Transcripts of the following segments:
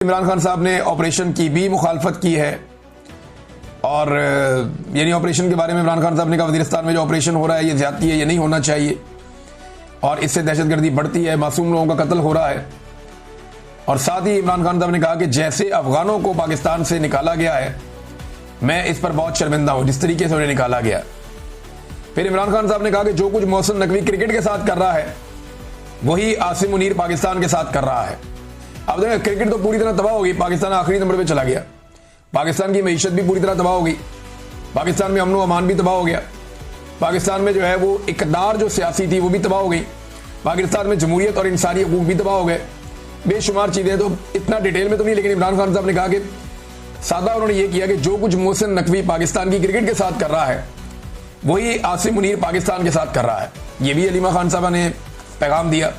इमरान खान साहब ने ऑपरेशन की भी मुखालफत की है और यानी ऑपरेशन के बारे में इमरान खान साहब ने कहा वज़ीरिस्तान में जो ऑपरेशन हो रहा है ये ज़्यादती है, ये नहीं होना चाहिए और इससे दहशतगर्दी बढ़ती है, मासूम लोगों का कत्ल हो रहा है। और साथ ही इमरान खान साहब ने कहा कि जैसे अफगानों को पाकिस्तान से निकाला गया है, मैं इस पर बहुत शर्मिंदा हूं जिस तरीके से उन्हें निकाला गया। फिर इमरान खान साहब ने कहा कि जो कुछ मोहसिन नकवी क्रिकेट के साथ कर रहा है वही आसिम मुनीर पाकिस्तान के साथ कर रहा है। अब देखिए क्रिकेट तो पूरी तरह तबाह हो गई, पाकिस्तान आखिरी नंबर पे चला गया, पाकिस्तान की मईशत भी पूरी तरह तबाह हो गई, पाकिस्तान में अमन व अमान भी तबाह हो गया, पाकिस्तान में जो है वो इक़्तिदार जो सियासी थी वो भी तबाह हो गई, पाकिस्तान में जमहूरियत और इंसानी हकूक भी तबाह हो गए, बेशुमार चीज़ें। तो इतना डिटेल में तो नहीं, लेकिन इमरान खान साहब ने कहा कि सादा उन्होंने ये किया कि जो कुछ मोहसिन नकवी पाकिस्तान की क्रिकेट के साथ कर रहा है वही आसिम मुनीर पाकिस्तान के साथ कर रहा है। ये भी अलीमा खान साहब ने पैगाम दिया।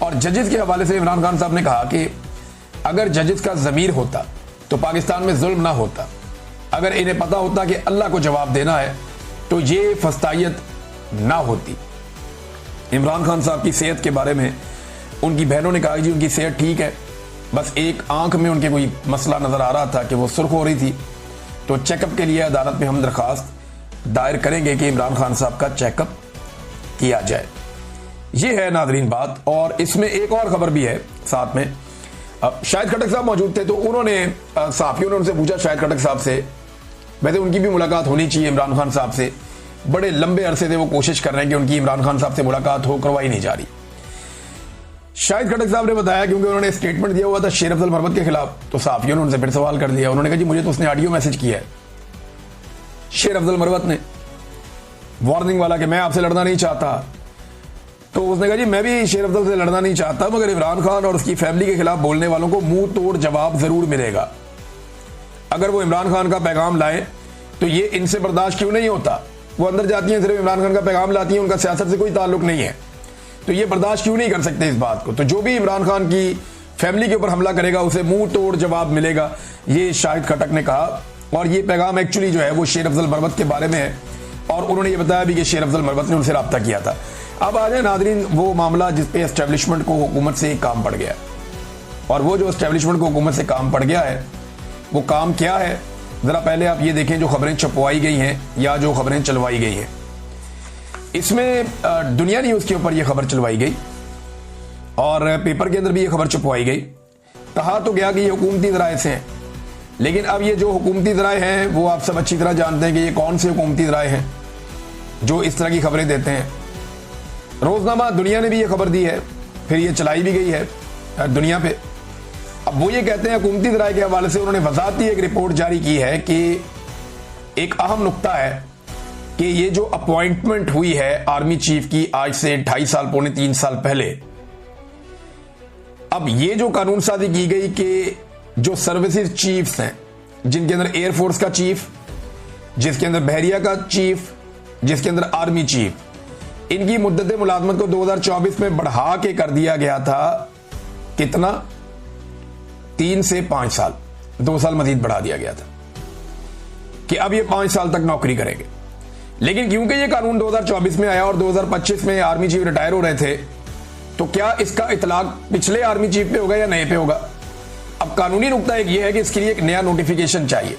और जजेस के हवाले से इमरान खान साहब ने कहा कि अगर जजेस का ज़मीर होता तो पाकिस्तान में जुल्म ना होता, अगर इन्हें पता होता कि अल्लाह को जवाब देना है तो ये फस्तायत ना होती। इमरान खान साहब की सेहत के बारे में उनकी बहनों ने कहा जी उनकी सेहत ठीक है, बस एक आंख में उनके कोई मसला नज़र आ रहा था कि वो सुर्ख हो रही थी, तो चेकअप के लिए अदालत में हम दरख्वास्त दायर करेंगे कि इमरान खान साहब का चेकअप किया जाए। ये है नाजरीन बात। और इसमें एक और खबर भी है साथ में। अब शाहिद खटक साहब मौजूद थे तो उन्होंने सहाफियों ने उनसे पूछा, शाहिद खटक साहब से, वैसे उनकी भी मुलाकात होनी चाहिए इमरान खान साहब से, बड़े लंबे अरसे से वो कोशिश कर रहे हैं कि उनकी इमरान खान साहब से मुलाकात हो, करवाई नहीं जा रही। शाहिद खटक साहब ने बताया क्योंकि उन्होंने स्टेटमेंट दिया हुआ था शेर अफजल मरवत के खिलाफ, तो सहाफियों ने उनसे फिर सवाल कर दिया। उन्होंने कहा जी मुझे तो उसने ऑडियो मैसेज किया है शेर अफजल मरवत ने, वार्निंग वाला कि मैं आपसे लड़ना नहीं चाहता। तो उसने कहा जी मैं भी शेर अफजल से लड़ना नहीं चाहता, मगर इमरान खान और उसकी फैमिली के खिलाफ बोलने वालों को मुंह तोड़ जवाब जरूर मिलेगा। अगर वो इमरान खान का पैगाम लाए तो ये इनसे बर्दाश्त क्यों नहीं होता। वो अंदर जाती हैं, सिर्फ इमरान खान का पैगाम लाती हैं, उनका सियासत से कोई ताल्लुक नहीं है, तो ये बर्दाश्त क्यों नहीं कर सकते इस बात को। तो जो भी इमरान खान की फैमिली के ऊपर हमला करेगा उसे मुंह तोड़ जवाब मिलेगा, ये शाहिद खटक ने कहा। और ये पैगाम एक्चुअली जो है वो शेर अफजल मरवत के बारे में है और उन्होंने ये बताया भी कि शेर अफजल मरवत ने उनसे रब्ता किया था। अब आ जाए नाजरीन वो मामला जिसपे एस्टेब्लिशमेंट को हुकूमत से काम पड़ गया, और वो जो एस्टेब्लिशमेंट को हुकूमत से काम पड़ गया है वो काम क्या है, जरा पहले आप ये देखें जो खबरें छपवाई गई हैं या जो खबरें चलवाई गई हैं। इसमें दुनिया न्यूज़ के ऊपर यह खबर चलवाई गई और पेपर के अंदर भी यह खबर छपवाई गई। कहा तो गया कि ये हुकूमती ज़राए से हैं, लेकिन अब ये जो हुकूमती ज़राए हैं वो आप सब अच्छी तरह जानते हैं कि ये कौन से हुकूमती ज़राए हैं जो इस तरह की खबरें देते हैं। रोज़नामा दुनिया ने भी ये खबर दी है, फिर ये चलाई भी गई है दुनिया पे। अब वो ये कहते हैं हुकूमती ज़राए के हवाले से उन्होंने वज़ाहती एक रिपोर्ट जारी की है कि एक अहम नुक्ता है कि ये जो अपॉइंटमेंट हुई है आर्मी चीफ की आज से 2.5 साल पौने 3 साल पहले, अब ये जो कानून साजी की गई कि जो सर्विसेज चीफ्स हैं, जिनके अंदर एयरफोर्स का चीफ, जिसके अंदर बहरिया का चीफ, जिसके अंदर आर्मी चीफ, इनकी मुद्दत मुलाजमत को 2024 में बढ़ा के कर दिया गया था। कितना? 3 से 5 साल, 2 साल मजीद बढ़ा दिया गया था कि अब ये 5 साल तक नौकरी करेंगे। लेकिन क्योंकि ये कानून 2024 में आया और 2025 में आर्मी चीफ रिटायर हो रहे थे, तो क्या इसका इतलाक पिछले आर्मी चीफ पे होगा या नए पे होगा। अब कानूनी नुकता एक ये है कि इसके लिए एक नया नोटिफिकेशन चाहिए।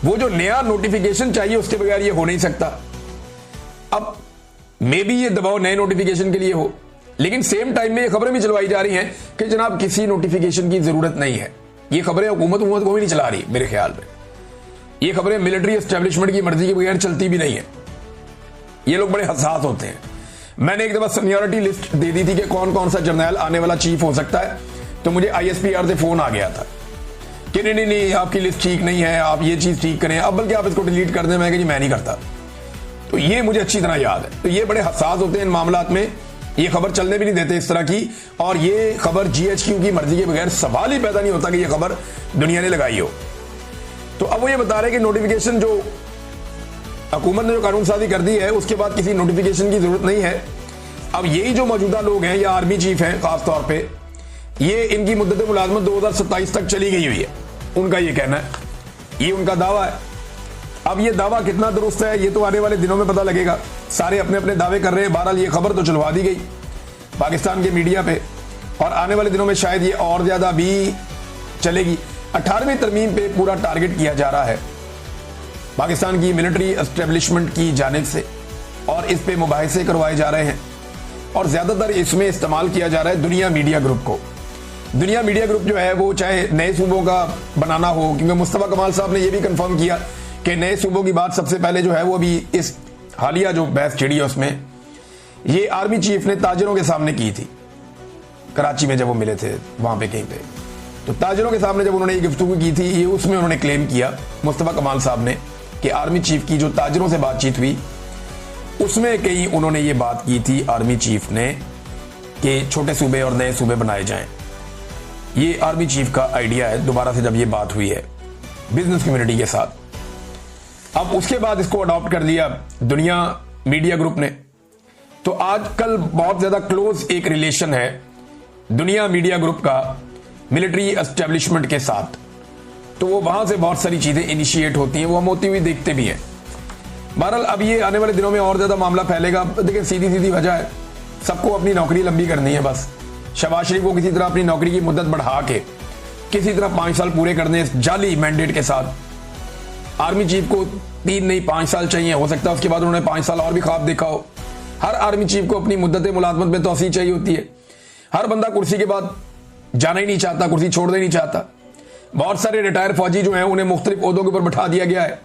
वो जो नया नोटिफिकेशन चाहिए उसके बगैर ये हो नहीं सकता। अब मे बी ये दबाव नए नोटिफिकेशन के लिए हो, लेकिन सेम टाइम में ये खबरें भी चलवाई जा रही हैं कि जनाब किसी नोटिफिकेशन की जरूरत नहीं है। ये खबरें हुकूमत को भी नहीं चला रही मेरे ख्याल में। ये खबरें मिलिट्री एस्टेब्लिशमेंट की मर्जी के बगैर चलती भी नहीं है। ये लोग बड़े हसास होते हैं। मैंने एक दफा सीनियरिटी लिस्ट दे दी थी कि कौन कौन सा जर्नैल आने वाला चीफ हो सकता है, तो मुझे ISPR से फोन आ गया था कि नहीं नहीं नहीं आपकी लिस्ट ठीक नहीं है, आप ये चीज ठीक करें, अब बल्कि आप इसको डिलीट कर दें। मैं जी मैं नहीं करता। तो ये मुझे अच्छी तरह याद है। तो ये बड़े हसास होते हैं इन मामलात में, ये खबर चलने भी नहीं देते इस तरह की। और ये खबर GHQ की मर्जी के बगैर सवाल ही पैदा नहीं होता कि ये खबर दुनिया ने लगाई हो। तो अब वो ये बता रहे कि नोटिफिकेशन जो हुकूमत ने जो कानून साजी कर दी है उसके बाद किसी नोटिफिकेशन की जरूरत नहीं है। अब यही जो मौजूदा लोग हैं या आर्मी चीफ हैं खास तौर पे, ये इनकी मुद्दत मुलाजमत 2027 तक चली गई हुई है, उनका ये कहना है, ये उनका दावा है। अब ये दावा कितना दुरुस्त है ये तो आने वाले दिनों में पता लगेगा। सारे अपने अपने दावे कर रहे हैं। बहरहाल ये खबर तो चलवा दी गई पाकिस्तान के मीडिया पे, और आने वाले दिनों में शायद ये और ज्यादा भी चलेगी। 18वीं तरमीम पे पूरा टारगेट किया जा रहा है पाकिस्तान की मिलिट्री एस्टेब्लिशमेंट की जानिब से, और इस पे मुबाहिसे करवाए जा रहे हैं, और ज़्यादातर इसमें इस्तेमाल किया जा रहा है दुनिया मीडिया ग्रुप को। दुनिया मीडिया ग्रुप जो है वो चाहे नए सूबों का बनाना हो, क्योंकि मुस्तफ़ा कमाल साहब ने ये भी कंफर्म किया कि नए सूबों की बात सबसे पहले जो है वो अभी इस हालिया जो बहस छिड़ी है उसमें ये आर्मी चीफ ने ताजरों के सामने की थी, कराची में जब वो मिले थे वहां पे कहीं पे, तो ताजरों के सामने जब उन्होंने ये गुफ्तगू की थी, ये उसमें उन्होंने क्लेम किया मुस्तफ़ा कमाल साहब ने कि आर्मी चीफ की जो ताजरों से बातचीत हुई उसमें कहीं उन्होंने ये बात की थी आर्मी चीफ ने कि छोटे सूबे और नए सूबे बनाए जाएं। ये आर्मी चीफ का आइडिया है, दोबारा से जब ये बात हुई है बिजनेस कम्युनिटी के साथ। अब उसके बाद इसको अडॉप्ट कर लिया दुनिया मीडिया ग्रुप ने। तो आजकल बहुत ज्यादा क्लोज एक रिलेशन है दुनिया मीडिया ग्रुप का मिलिट्री एस्टेब्लिशमेंट के साथ, तो वो वहां से बहुत सारी चीजें इनिशिएट होती हैं, वो हम होती हुई देखते भी हैं। बहरहाल अब ये आने वाले दिनों में और ज्यादा मामला फैलेगा। देखिए सीधी सीधी वजह है, सबको अपनी नौकरी लंबी करनी है बस। शहबाज शरीफ को किसी तरह अपनी नौकरी की मुद्दत बढ़ा के किसी तरह 5 साल पूरे करने जाली मैंडेट के साथ। आर्मी चीफ को 3 नहीं 5 साल चाहिए, हो सकता है उसके बाद उन्होंने 5 साल और भी ख्वाब देखा हो। हर आर्मी चीफ को अपनी मुद्दत मुलाजमत में तोसी चाहिए होती है। हर बंदा कुर्सी के बाद जाना ही नहीं चाहता, कुर्सी छोड़ना ही नहीं चाहता। बहुत सारे रिटायर फौजी जो हैं उन्हें मुख्तलिफ ओहदों के ऊपर बैठा दिया गया है,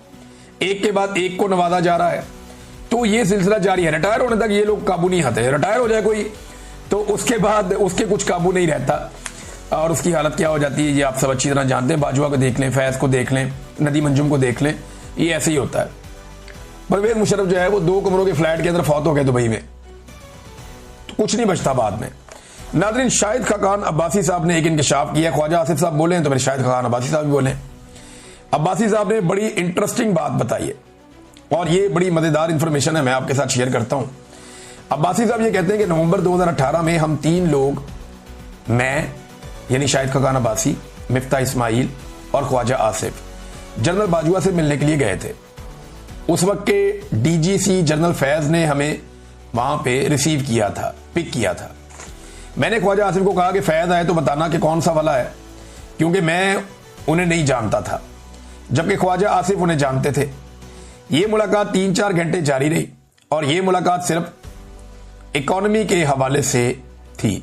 एक के बाद एक को नवाजा जा रहा है, तो ये सिलसिला जारी है। रिटायर होने तक ये लोग काबू नहीं आते, रिटायर हो जाए कोई तो उसके बाद उसके कुछ काबू नहीं रहता और उसकी हालत क्या हो जाती है ये आप सब अच्छी तरह जानते हैं। बाजवा को देख लें, फैज को देख लें, नदीम अंजुम को देख लें, ये ऐसे ही होता है। परवेज मुशर्रफ जो है वो 2 कमरों के फ्लैट के अंदर फौत हो गए दुबई में, तो कुछ नहीं बचता बाद में। नाज़रीन, शाहिद खाकान अब्बासी साहब ने एक इंकशाफ किया। ख्वाजा आसिफ साहब बोले तो फिर शाहिद खाकान अब्बासी साहब भी बोले। अब्बासी साहब ने बड़ी इंटरेस्टिंग बात बताई है और ये बड़ी मजेदार इंफॉर्मेशन है, मैं आपके साथ शेयर करता हूं। अब्बासी साहब ये कहते हैं कि नवंबर 2018 में हम 3 लोग, मैं यानी शाहिद खाकान अब्बासी, मिफ्ता इस्माइल और ख्वाजा आसिफ, जनरल बाजवा से मिलने के लिए गए थे। उस वक्त के डीजीसी जनरल फैज ने हमें वहां पे रिसीव किया था, पिक किया था। मैंने ख्वाजा आसिफ को कहा कि फैज आए तो बताना कि कौन सा वाला है, क्योंकि मैं उन्हें नहीं जानता था, जबकि ख्वाजा आसिफ उन्हें जानते थे। ये मुलाकात 3-4 घंटे जारी रही और ये मुलाकात सिर्फ इकोनॉमी के हवाले से थी।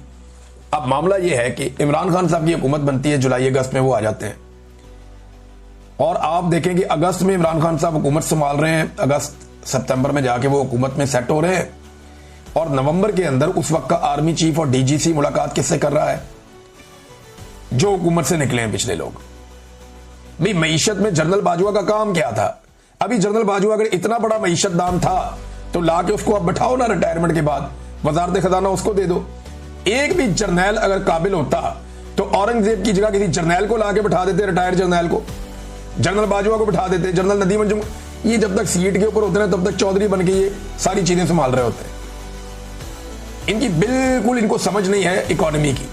अब मामला यह है कि इमरान खान साहब की हुकूमत बनती है, जुलाई अगस्त में वो आ जाते हैं और आप देखें कि अगस्त में इमरान खान साहब हुकूमत संभाल रहे हैं, अगस्त सितंबर में जाके वो हुकूमत में सेट हो रहे हैं, और नवंबर के अंदर उस वक्त का आर्मी चीफ और डीजीसी मुलाकात किससे कर रहा है? जो हुकूमत से निकले हैं पिछले लोग। भाई मईशत में जनरल बाजवा का काम क्या था? अभी जनरल बाजवा अगर इतना बड़ा मईशत दान था तो ला के उसको अब बैठाओ ना, रिटायरमेंट के बाद वजारत खजाना उसको दे दो। एक भी जर्नैल अगर काबिल होता तो औरंगजेब की जगह किसी जर्नैल को ला के बैठा देते, रिटायर्ड जर्नैल को, जनरल बाजवा को बैठा देते, जनरल नदीम अंजुम। ये जब तक सीट के ऊपर होते हैं तब तक चौधरी बन के ये सारी चीजें संभाल रहे होते हैं। इनकी बिल्कुल इनको समझ नहीं है इकोनॉमी की।